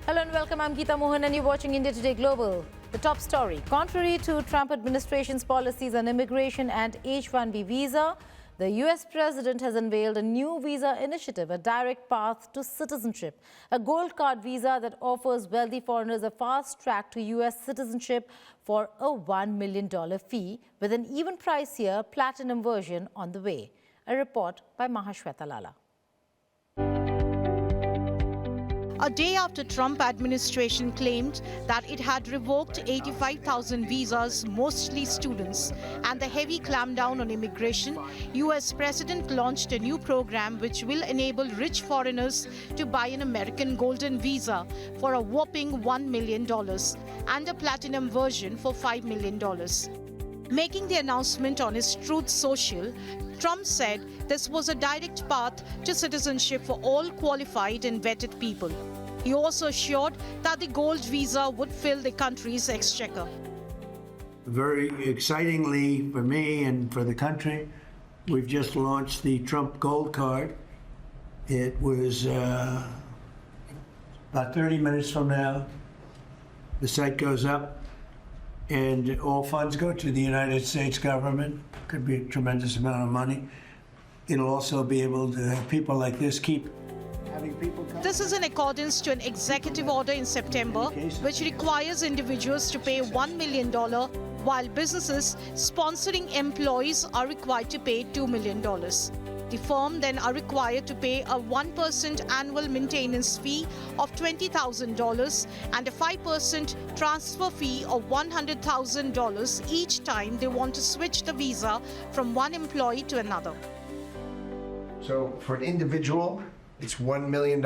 Hello and welcome. I'm Geeta Mohan and you're watching India Today Global. The top story. Contrary to Trump administration's policies on immigration and H-1B visa, the US president has unveiled a new visa initiative, a direct path to citizenship, a gold card visa that offers wealthy foreigners a fast track to US citizenship for a $1 million fee, with an even pricier platinum version on the way. A report by Mahashweta Lala. A day after Trump administration claimed that it had revoked 85,000 visas, mostly students, and the heavy clampdown on immigration, US President launched a new program which will enable rich foreigners to buy an American golden visa for a whopping $1 million and a platinum version for $5 million. Making the announcement on his Truth Social, Trump said this was a direct path to citizenship for all qualified and vetted people. He also assured that the gold visa would fill the country's exchequer. Very excitingly for me and for the country, we've just launched the Trump Gold Card. It was about 30 minutes from now. The site goes up and all funds go to the United States government. Could be a tremendous amount of money. It'll also be able to have people like this keep having people come. This is in accordance to an executive order in September, which requires individuals to pay $1 million, while businesses sponsoring employees are required to pay $2 million. The firm then are required to pay a 1% annual maintenance fee of $20,000 and a 5% transfer fee of $100,000 each time they want to switch the visa from one employee to another. So for an individual, it's $1 million,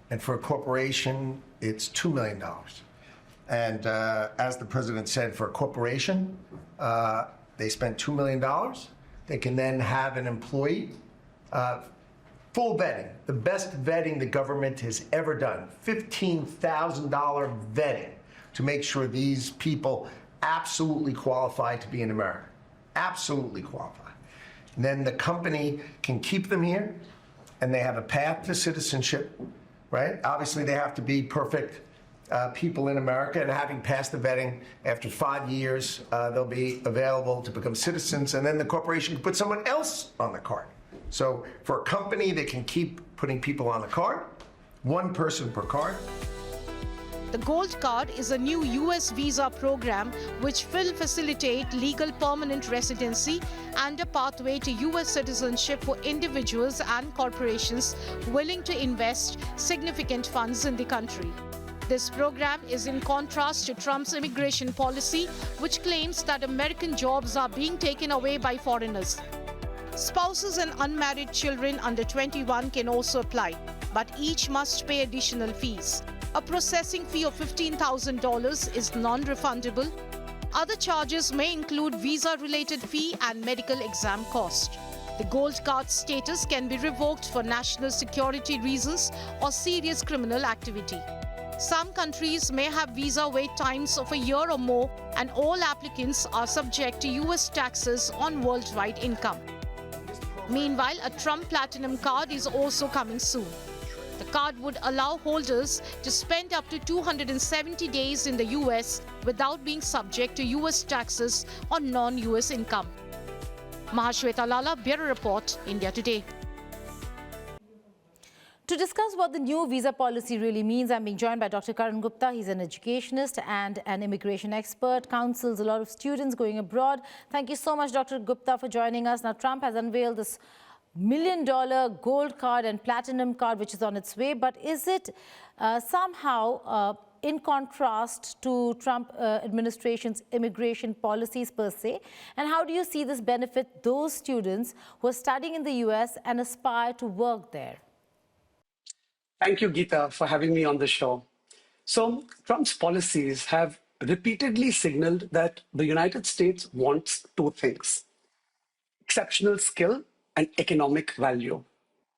and for a corporation, it's $2 million. And as the president said, for a corporation, they spend $2 million. They can then have an employee, full vetting, the best vetting the government has ever done, $15,000 vetting to make sure these people absolutely qualify to be in America, absolutely qualify. And then the company can keep them here, and they have a path to citizenship, right? Obviously, they have to be perfect people in America, and having passed the vetting, after 5 years, they'll be available to become citizens, and then the corporation can put someone else on the card. So for a company, they can keep putting people on the card, one person per card. The Gold Card is a new US visa program which will facilitate legal permanent residency and a pathway to US citizenship for individuals and corporations willing to invest significant funds in the country. This program is in contrast to Trump's immigration policy, which claims that American jobs are being taken away by foreigners. Spouses and unmarried children under 21 can also apply, but each must pay additional fees. A processing fee of $15,000 is non-refundable. Other charges may include visa-related fee and medical exam cost. The Gold Card status can be revoked for national security reasons or serious criminal activity. Some countries may have visa wait times of a year or more, and all applicants are subject to US taxes on worldwide income. Meanwhile, a Trump Platinum Card is also coming soon. The card would allow holders to spend up to 270 days in the US without being subject to US taxes on non-US income. Mahashweta Lala, Bureau Report, India Today. To discuss what the new visa policy really means, I'm being joined by Dr. Karan Gupta. He's an educationist and an immigration expert, counsels a lot of students going abroad. Thank you so much, Dr. Gupta, for joining us. Now, Trump has unveiled this $1 million gold card and platinum card, which is on its way. But is it somehow in contrast to Trump administration's immigration policies per se? And how do you see this benefit those students who are studying in the US and aspire to work there? Thank you, Geeta, for having me on the show. So Trump's policies have repeatedly signaled that the United States wants two things: exceptional skill and economic value.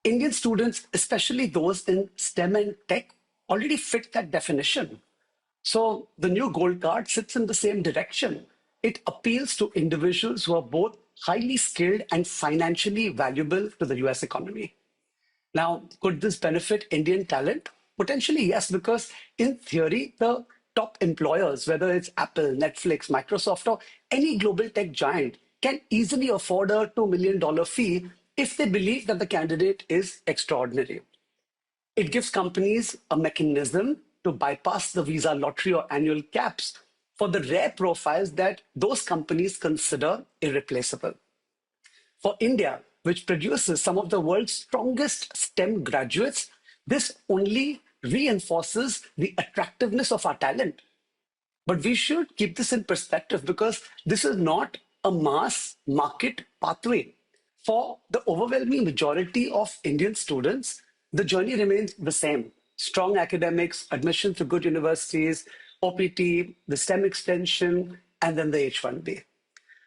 Indian students, especially those in STEM and tech, already fit that definition. So the new gold card sits in the same direction. It appeals to individuals who are both highly skilled and financially valuable to the US economy. Now, could this benefit Indian talent? Potentially, yes, because in theory, the top employers, whether it's Apple, Netflix, Microsoft, or any global tech giant, can easily afford a $2 million fee if they believe that the candidate is extraordinary. It gives companies a mechanism to bypass the visa lottery or annual caps for the rare profiles that those companies consider irreplaceable. For India, which produces some of the world's strongest STEM graduates, this only reinforces the attractiveness of our talent. But we should keep this in perspective because this is not a mass market pathway. For the overwhelming majority of Indian students, the journey remains the same. Strong academics, admission to good universities, OPT, the STEM extension, and then the H-1B.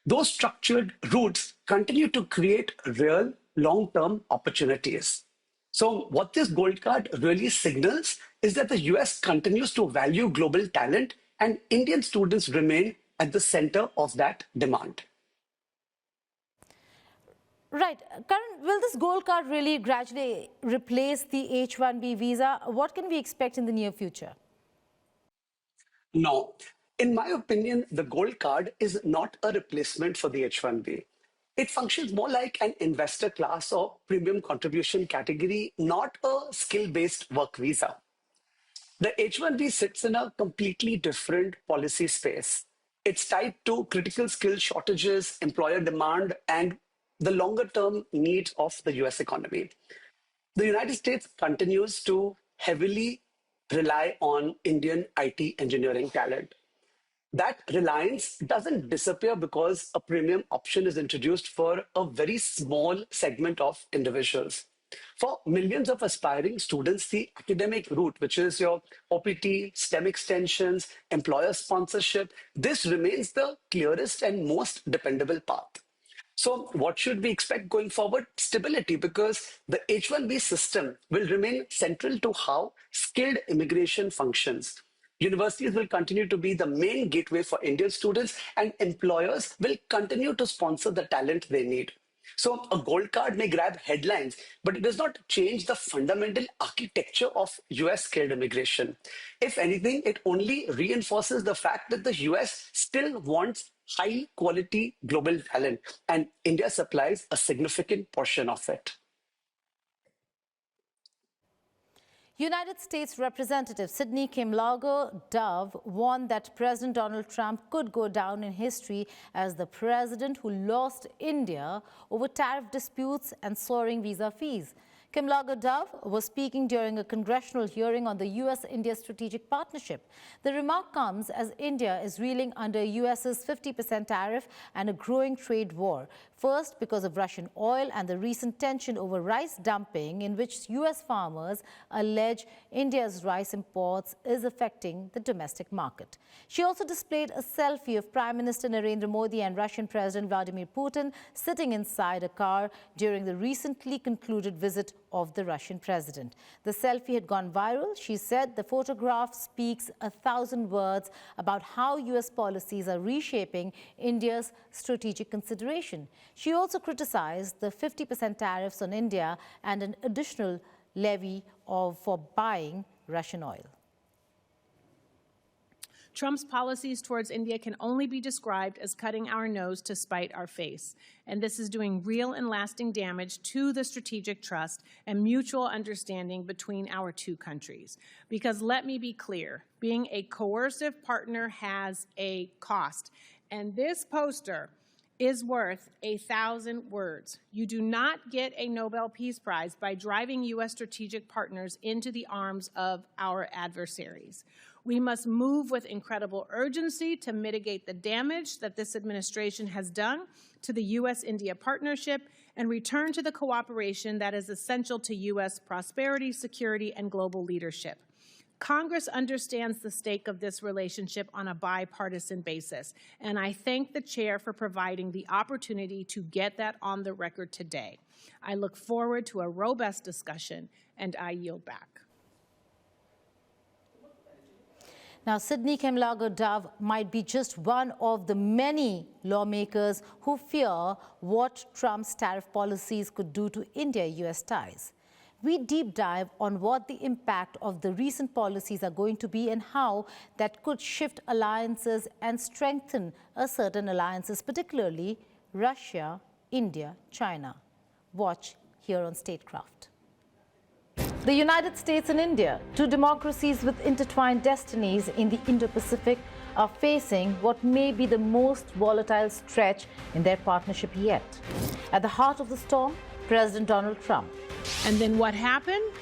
Those structured routes continue to create real long-term opportunities. So what this gold card really signals is that the US continues to value global talent and Indian students remain at the center of that demand. Right. Karan, will this gold card really gradually replace the H-1B visa? What can we expect in the near future? No. In my opinion, the gold card is not a replacement for the H-1B. It functions more like an investor class or premium contribution category, not a skill-based work visa. The H-1B sits in a completely different policy space. It's tied to critical skill shortages, employer demand, and the longer-term needs of the US economy. The United States continues to heavily rely on Indian IT engineering talent. That reliance doesn't disappear because a premium option is introduced for a very small segment of individuals. For millions of aspiring students, the academic route, which is your OPT, STEM extensions, employer sponsorship, this remains the clearest and most dependable path. So what should we expect going forward? Stability, because the H-1B system will remain central to how skilled immigration functions. Universities will continue to be the main gateway for Indian students, and employers will continue to sponsor the talent they need. So a gold card may grab headlines, but it does not change the fundamental architecture of US skilled immigration. If anything, it only reinforces the fact that the US still wants high quality global talent, and India supplies a significant portion of it. United States Representative Sidney Kimlager-Dove warned that President Donald Trump could go down in history as the president who lost India over tariff disputes and soaring visa fees. Kimlager-Dove was speaking during a congressional hearing on the US-India strategic partnership. The remark comes as India is reeling under US's 50% tariff and a growing trade war. First, because of Russian oil and the recent tension over rice dumping, in which US farmers allege India's rice imports is affecting the domestic market. She also displayed a selfie of Prime Minister Narendra Modi and Russian President Vladimir Putin sitting inside a car during the recently concluded visit of the Russian president. The selfie had gone viral. She said the photograph speaks 1,000 words about how US policies are reshaping India's strategic consideration. She also criticized the 50% tariffs on India and an additional levy for buying Russian oil. Trump's policies towards India can only be described as cutting our nose to spite our face. And this is doing real and lasting damage to the strategic trust and mutual understanding between our two countries. Because let me be clear, being a coercive partner has a cost. And this poster is worth 1,000 words. You do not get a Nobel Peace Prize by driving U.S. strategic partners into the arms of our adversaries. We must move with incredible urgency to mitigate the damage that this administration has done to the U.S.-India partnership and return to the cooperation that is essential to U.S. prosperity, security, and global leadership. Congress understands the stake of this relationship on a bipartisan basis, and I thank the chair for providing the opportunity to get that on the record today. I look forward to a robust discussion, and I yield back. Now, Sidney Kimlager-Dove might be just one of the many lawmakers who fear what Trump's tariff policies could do to India-US ties. we deep dive on what the impact of the recent policies are going to be and how that could shift alliances and strengthen certain alliances, particularly Russia, India, China. Watch here on Statecraft. The United States and India, two democracies with intertwined destinies in the Indo Pacific, are facing what may be the most volatile stretch in their partnership yet. At the heart of the storm, President Donald Trump. And then what happened?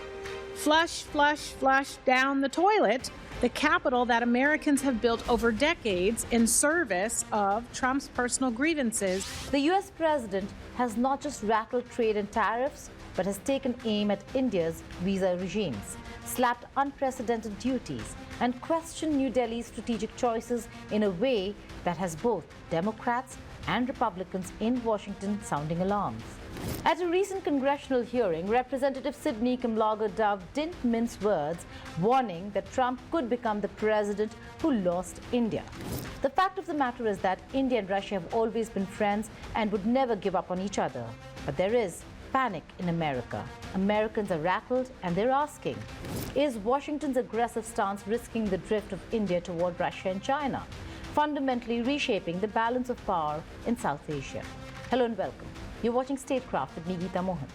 Flush, flush, flush down the toilet the capital that Americans have built over decades in service of Trump's personal grievances. The U.S. president has not just rattled trade and tariffs, but has taken aim at India's visa regimes, slapped unprecedented duties, and questioned New Delhi's strategic choices in a way that has both Democrats and Republicans in Washington sounding alarms. At a recent congressional hearing, Representative Sidney Kimblogger Dove didn't mince words, warning that Trump could become the president who lost India. The fact of the matter is that India and Russia have always been friends and would never give up on each other. But there is panic in America. Americans are rattled and they're asking, is Washington's aggressive stance risking the drift of India toward Russia and China, fundamentally reshaping the balance of power in South Asia? Hello and welcome. You're watching Statecraft with me, Geeta Mohan.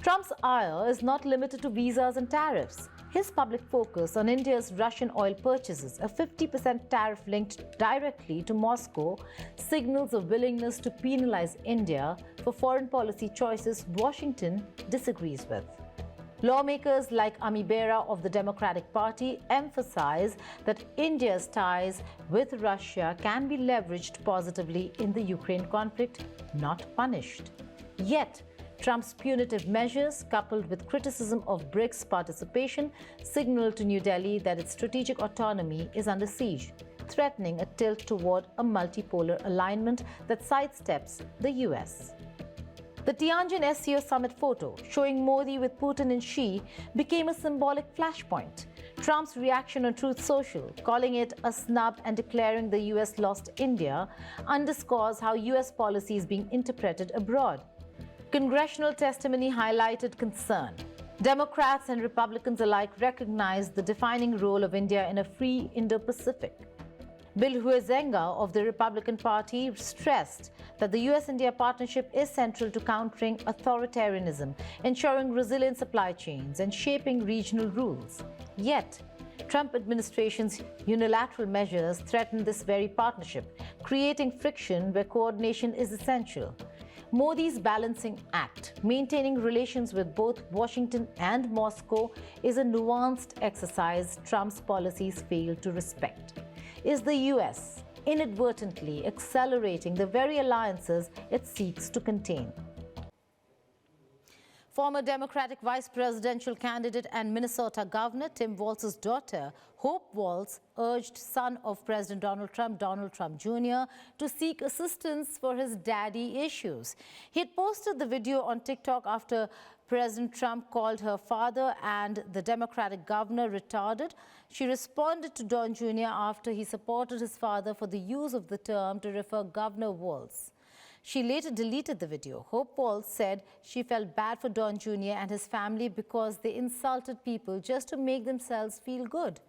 Trump's ire is not limited to visas and tariffs. His public focus on India's Russian oil purchases, a 50% tariff linked directly to Moscow, signals a willingness to penalize India for foreign policy choices Washington disagrees with. Lawmakers like Ami Bera of the Democratic Party emphasize that India's ties with Russia can be leveraged positively in the Ukraine conflict, not punished. Yet, Trump's punitive measures, coupled with criticism of BRICS participation, signal to New Delhi that its strategic autonomy is under siege, threatening a tilt toward a multipolar alignment that sidesteps the US. The Tianjin SCO summit photo showing Modi with Putin and Xi became a symbolic flashpoint. Trump's reaction on Truth Social, calling it a snub and declaring the US lost India, underscores how US policy is being interpreted abroad. Congressional testimony highlighted concern. Democrats and Republicans alike recognized the defining role of India in a free Indo-Pacific. Bill Huizenga of the Republican Party stressed that the US-India partnership is central to countering authoritarianism, ensuring resilient supply chains, and shaping regional rules. Yet, Trump administration's unilateral measures threaten this very partnership, creating friction where coordination is essential. Modi's balancing act, maintaining relations with both Washington and Moscow, is a nuanced exercise Trump's policies fail to respect. Is the US inadvertently accelerating the very alliances it seeks to contain? Former Democratic vice presidential candidate and Minnesota Governor Tim Walz's daughter, Hope Walz, urged son of President Donald Trump Jr., to seek assistance for his daddy issues. He had posted the video on TikTok after President Trump called her father and the Democratic governor retarded. She responded to Don Jr. after he supported his father for the use of the term to refer Governor Walz. She later deleted the video. Hope Walz said she felt bad for Don Jr. and his family because they insulted people just to make themselves feel good.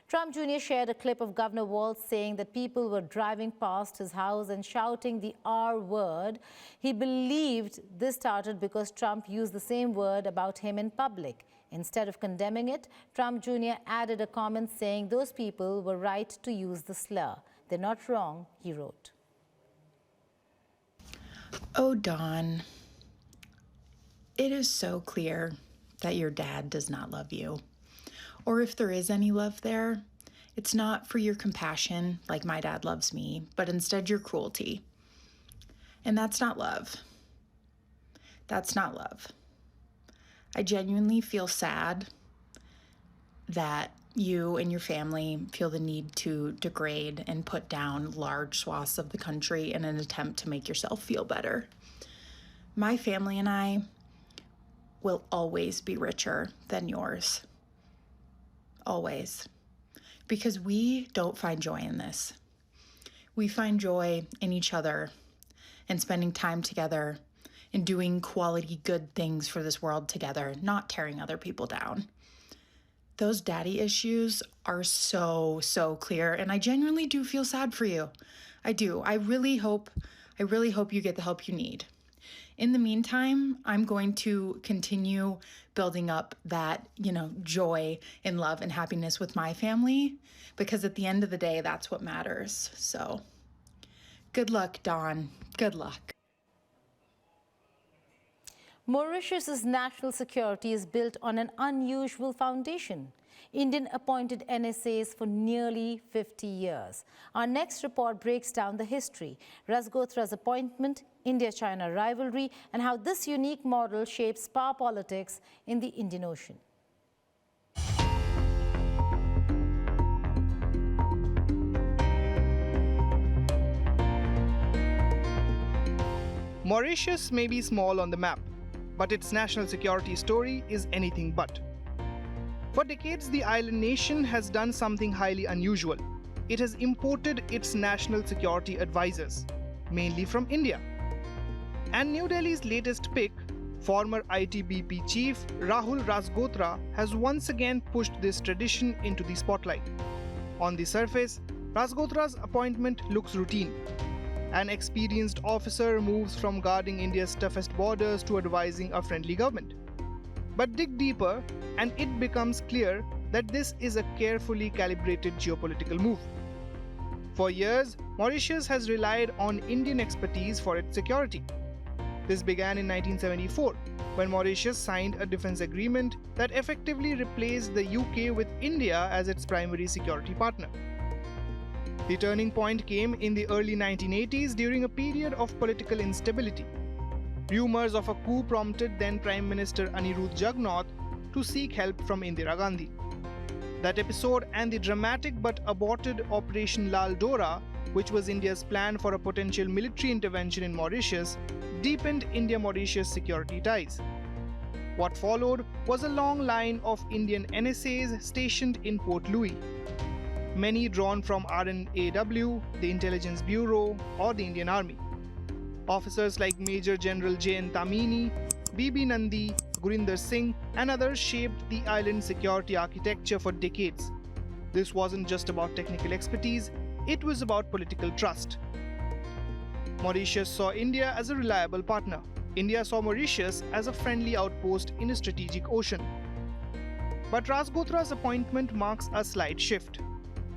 Trump Jr. shared a clip of Governor Walz saying that people were driving past his house and shouting the R word. He believed this started because Trump used the same word about him in public. Instead of condemning it, Trump Jr. added a comment saying those people were right to use the slur. They're not wrong, he wrote. Oh, Don, it is so clear that your dad does not love you. Or if there is any love there, it's not for your compassion like my dad loves me, but instead your cruelty. And that's not love. That's not love. I genuinely feel sad that you and your family feel the need to degrade and put down large swaths of the country in an attempt to make yourself feel better. My family and I will always be richer than yours. Always. Because we don't find joy in this. We find joy in each other and spending time together and doing quality good things for this world together, not tearing other people down. Those daddy issues are so clear, and I genuinely do feel sad for you. I do. I really hope you get the help you need. In the meantime, I'm going to continue building up that, joy and love and happiness with my family, because at the end of the day, that's what matters. So good luck, Dawn. Good luck. Mauritius's national security is built on an unusual foundation. Indian-appointed NSAs for nearly 50 years. Our next report breaks down the history, Razgotra's appointment, India-China rivalry, and how this unique model shapes power politics in the Indian Ocean. Mauritius may be small on the map, but its national security story is anything but. For decades, the island nation has done something highly unusual. It has imported its national security advisors, mainly from India. And New Delhi's latest pick, former ITBP chief Rahul Razgotra, has once again pushed this tradition into the spotlight. On the surface, Razgotra's appointment looks routine. An experienced officer moves from guarding India's toughest borders to advising a friendly government. But dig deeper, and it becomes clear that this is a carefully calibrated geopolitical move. For years, Mauritius has relied on Indian expertise for its security. This began in 1974, when Mauritius signed a defense agreement that effectively replaced the UK with India as its primary security partner. The turning point came in the early 1980s during a period of political instability. Rumors of a coup prompted then Prime Minister Anirudh Jugnauth to seek help from Indira Gandhi. That episode and the dramatic but aborted Operation Lal Dora, which was India's plan for a potential military intervention in Mauritius, deepened India-Mauritius security ties. What followed was a long line of Indian NSAs stationed in Port Louis, many drawn from RNAW, the Intelligence Bureau, or the Indian Army. Officers like Major General J.N. Tamini, B.B. Nandi, Gurinder Singh, and others shaped the island's security architecture for decades. This wasn't just about technical expertise, it was about political trust. Mauritius saw India as a reliable partner. India saw Mauritius as a friendly outpost in a strategic ocean. But Razgotra's appointment marks a slight shift.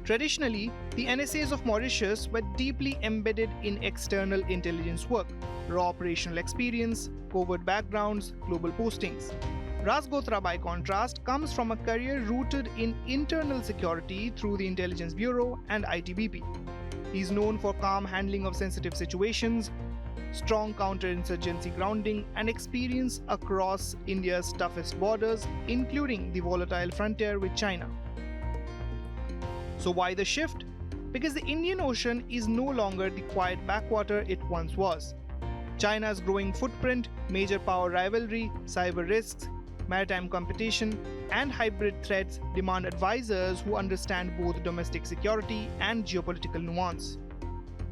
Traditionally, the NSAs of Mauritius were deeply embedded in external intelligence work, raw operational experience, covert backgrounds, global postings. Razgotra, by contrast, comes from a career rooted in internal security through the Intelligence Bureau and ITBP. He's known for calm handling of sensitive situations, strong counterinsurgency grounding, and experience across India's toughest borders, including the volatile frontier with China. So why the shift? Because the Indian Ocean is no longer the quiet backwater it once was. China's growing footprint, major power rivalry, cyber risks, maritime competition, and hybrid threats demand advisors who understand both domestic security and geopolitical nuance.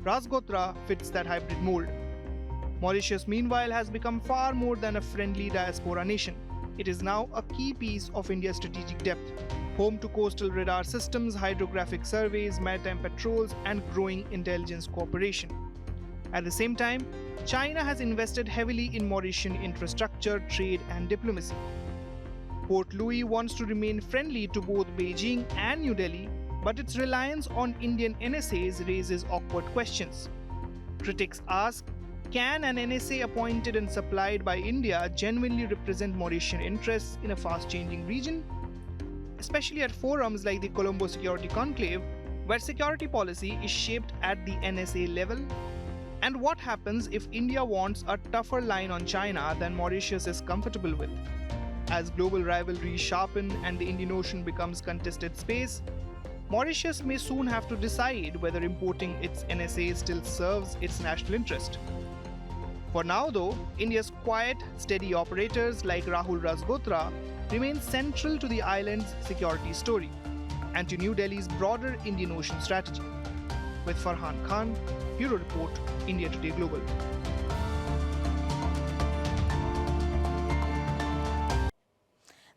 Razgotra fits that hybrid mold. Mauritius, meanwhile, has become far more than a friendly diaspora nation. It is now a key piece of India's strategic depth, home to coastal radar systems, hydrographic surveys, maritime patrols, and growing intelligence cooperation. At the same time, China has invested heavily in Mauritian infrastructure, trade, and diplomacy. Port Louis wants to remain friendly to both Beijing and New Delhi, but its reliance on Indian NSAs raises awkward questions. Critics ask, can an NSA appointed and supplied by India genuinely represent Mauritian interests in a fast-changing region? Especially at forums like the Colombo Security Conclave, where security policy is shaped at the NSA level? And what happens if India wants a tougher line on China than Mauritius is comfortable with? As global rivalries sharpen and the Indian Ocean becomes contested space, Mauritius may soon have to decide whether importing its NSA still serves its national interest. For now, though, India's quiet, steady operators like Rahul Razgotra remain central to the island's security story and to New Delhi's broader Indian Ocean strategy. With Farhan Khan, Bureau Report, India Today Global.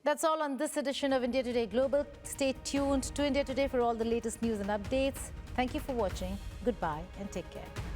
That's all on this edition of India Today Global. Stay tuned to India Today for all the latest news and updates. Thank you for watching. Goodbye and take care.